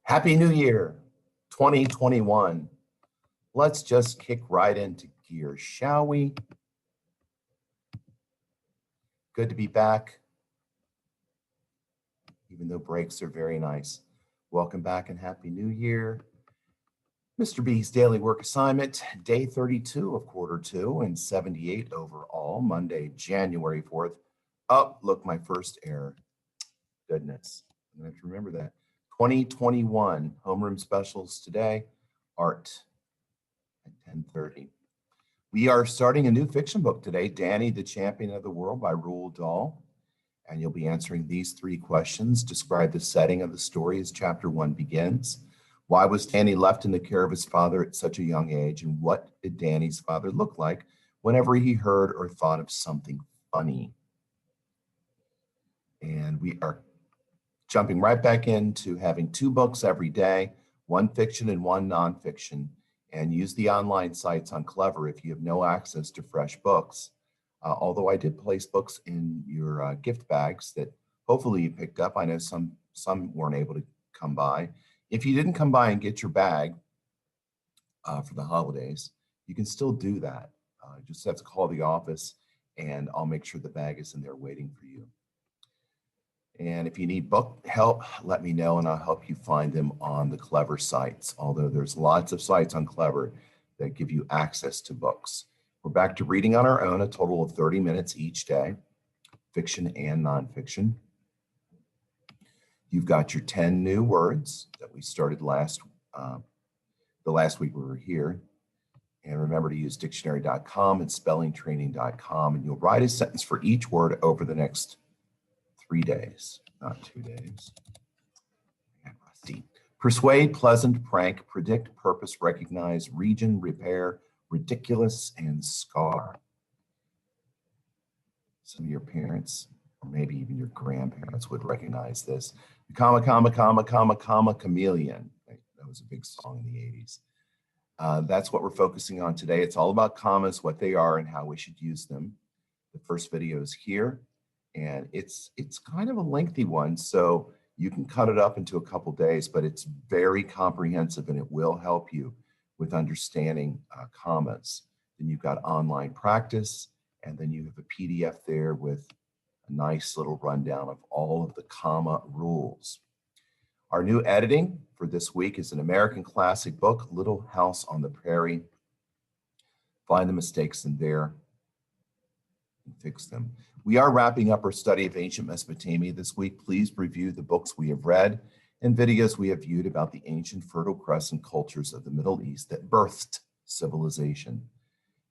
Happy New Year, 2021. Let's just kick right into gear, shall we? Good to be back, even though breaks are very nice. Welcome back and Happy New Year. Mr. B's daily work assignment, day 32 of quarter 2 and 78 overall, Monday, January 4th. Oh, look, my first error. Goodness, I'm going to have to remember that. 2021 homeroom specials today, art at 10:30. We are starting a new fiction book today, Danny, the Champion of the World by Roald Dahl. And you'll be answering these 3 questions. Describe the setting of the story as chapter 1 begins. Why was Danny left in the care of his father at such a young age? And what did Danny's father look like whenever he heard or thought of something funny? And we are jumping right back into having 2 books every day, 1 fiction and 1 nonfiction. And use the online sites on Clever if you have no access to fresh books. Although I did place books in your gift bags that hopefully you picked up. I know some weren't able to come by. If you didn't come by and get your bag for the holidays, you can still do that. Just have to call the office and I'll make sure the bag is in there waiting for you. And if you need book help, let me know and I'll help you find them on the Clever sites, although there's lots of sites on Clever that give you access to books. We're back to reading on our own, a total of 30 minutes each day, fiction and nonfiction. You've got your 10 new words that we started the last week we were here. And remember to use dictionary.com and spellingtraining.com, and you'll write a sentence for each word over the next 3 days, not 2 days. Persuade, pleasant, prank, predict, purpose, recognize, region, repair, ridiculous, and scar. Some of your parents, or maybe even your grandparents, would recognize this. Comma, comma, comma, comma, comma, chameleon. That was a big song in the 80s. That's what we're focusing on today. It's all about commas, what they are, and how we should use them. The first video is here. And it's kind of a lengthy one, so you can cut it up into a couple days, but it's very comprehensive and it will help you with understanding commas. Then you've got online practice, and then you have a PDF there with a nice little rundown of all of the comma rules. Our new editing for this week is an American classic book, Little House on the Prairie. Find the mistakes in there and fix them. We are wrapping up our study of ancient Mesopotamia this week. Please review the books we have read and videos we have viewed about the ancient Fertile Crescent cultures of the Middle East that birthed civilization.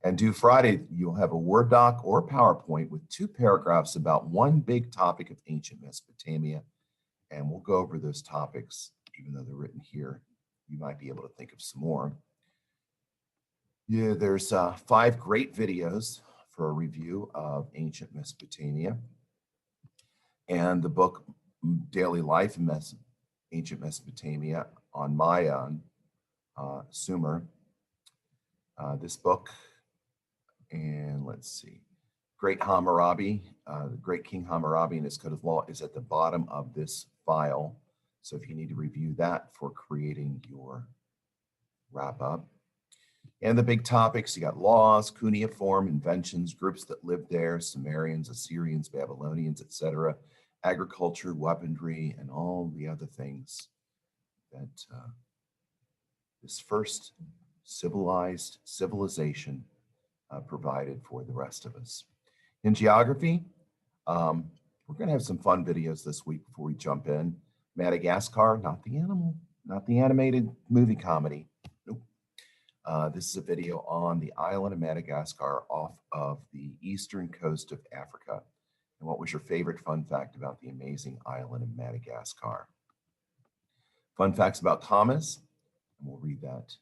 And due Friday, you'll have a Word doc or PowerPoint with 2 paragraphs about one big topic of ancient Mesopotamia. And we'll go over those topics, even though they're written here. You might be able to think of some more. Yeah, there's 5 great videos for a review of ancient Mesopotamia, and the book Daily Life in Ancient Mesopotamia on my Sumer. This book, and let's see, Great Hammurabi, the Great King Hammurabi and his Code of Law is at the bottom of this file. So if you need to review that for creating your wrap up. And the big topics, you got laws, cuneiform, inventions, groups that lived there, Sumerians, Assyrians, Babylonians, etc., agriculture, weaponry, and all the other things that this first civilized civilization provided for the rest of us. In geography, we're going to have some fun videos this week before we jump in. Madagascar, not the animal, not the animated movie comedy. This is a video on the island of Madagascar off of the eastern coast of Africa. And what was your favorite fun fact about the amazing island of Madagascar? Fun facts about commas, and we'll read that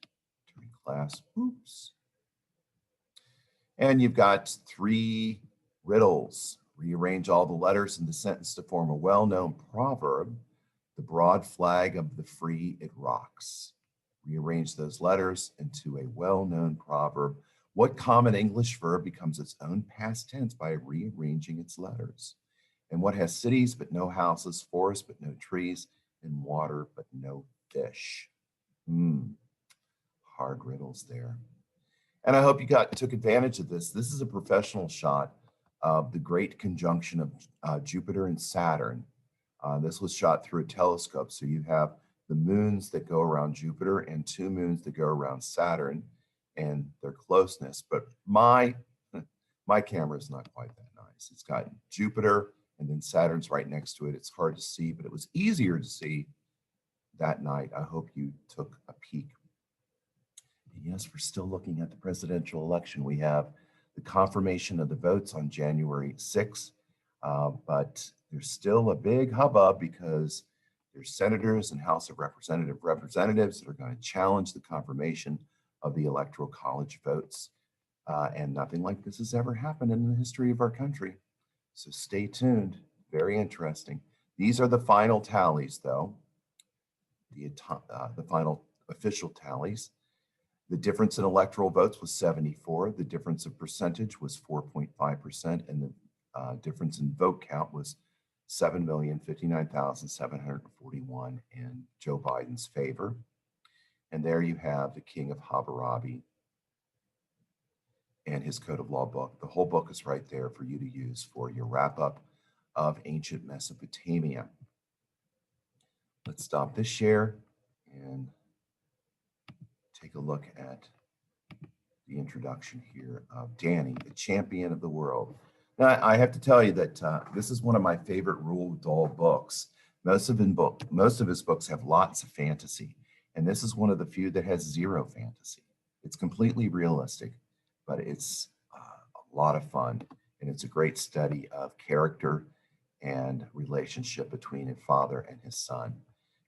during class. Oops. And you've got 3 riddles. Rearrange all the letters in the sentence to form a well-known proverb. The broad flag of the free, it rocks. Rearrange those letters into a well-known proverb. What common English verb becomes its own past tense by rearranging its letters? And what has cities but no houses, forests but no trees, and water but no fish. Hard riddles there. And I hope you took advantage of this. This is a professional shot of the great conjunction of Jupiter and Saturn. This was shot through a telescope. So you have the moons that go around Jupiter and 2 moons that go around Saturn and their closeness. But my camera is not quite that nice. It's got Jupiter and then Saturn's right next to it. It's hard to see, but it was easier to see that night. I hope you took a peek. And yes, we're still looking at the presidential election. We have the confirmation of the votes on January 6th, but there's still a big hubbub because there's senators and House of Representatives that are going to challenge the confirmation of the Electoral College votes. And nothing like this has ever happened in the history of our country. So stay tuned. Very interesting. These are the final tallies, though. The final official tallies. The difference in electoral votes was 74. The difference of percentage was 4.5%, and the difference in vote count was 7,059,741 in Joe Biden's favor. And there you have the King of Hammurabi and his Code of Law book. The whole book is right there for you to use for your wrap-up of ancient Mesopotamia. Let's stop this share and take a look at the introduction here of Danny, the champion of the world. Now, I have to tell you that this is one of my favorite Roald Dahl books. Most of his books have lots of fantasy, and this is one of the few that has zero fantasy. It's completely realistic, but it's a lot of fun, and it's a great study of character and relationship between a father and his son.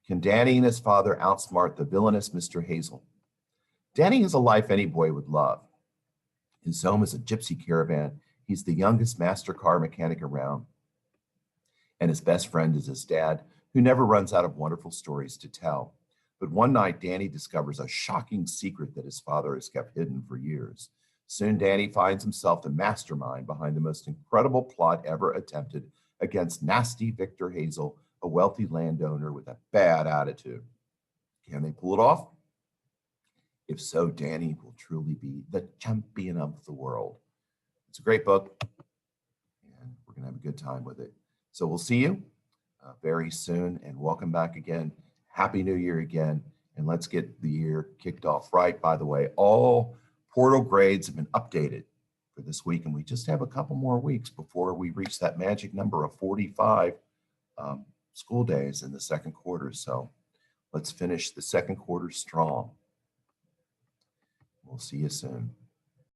Can Danny and his father outsmart the villainous Mr. Hazel? Danny has a life any boy would love. His home is a gypsy caravan. He's the youngest master car mechanic around, and his best friend is his dad, who never runs out of wonderful stories to tell. But one night, Danny discovers a shocking secret that his father has kept hidden for years. Soon, Danny finds himself the mastermind behind the most incredible plot ever attempted against nasty Victor Hazel, a wealthy landowner with a bad attitude. Can they pull it off? If so, Danny will truly be the champion of the world. It's a great book, and we're going to have a good time with it. So we'll see you very soon, and welcome back again. Happy New Year again, and let's get the year kicked off right. By the way, all portal grades have been updated for this week, and we just have a couple more weeks before we reach that magic number of 45 school days in the second quarter. So let's finish the second quarter strong. We'll see you soon.